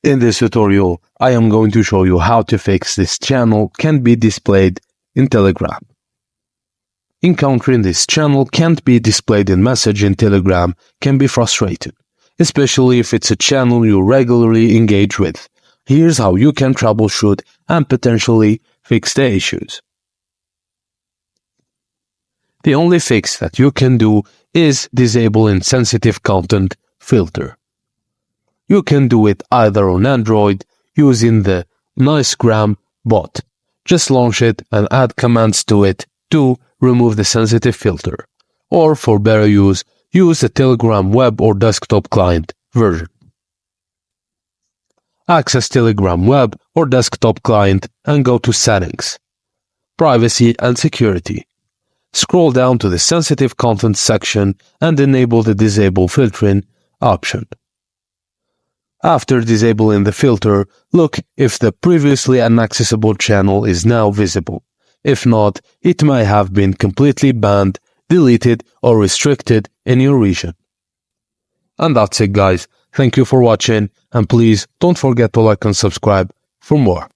In this tutorial, I am going to show you how to fix this channel can't be displayed in Telegram. Encountering this channel can't be displayed in message in Telegram can be frustrating, especially if it's a channel you regularly engage with. Here's how you can troubleshoot and potentially fix the issues. The only fix that you can do is disable insensitive content filter. You can do it either on Android using the Nicegram bot. Just launch it and add commands to it to remove the sensitive filter. Or for better use the Telegram web or desktop client version. Access Telegram web or desktop client and go to Settings, Privacy and Security. Scroll down to the Sensitive Content section and enable the Disable Filtering option. After disabling the filter, look if the previously inaccessible channel is now visible. If not, it may have been completely banned, deleted, or restricted in your region. And that's it, guys. Thank you for watching, and please don't forget to like and subscribe for more.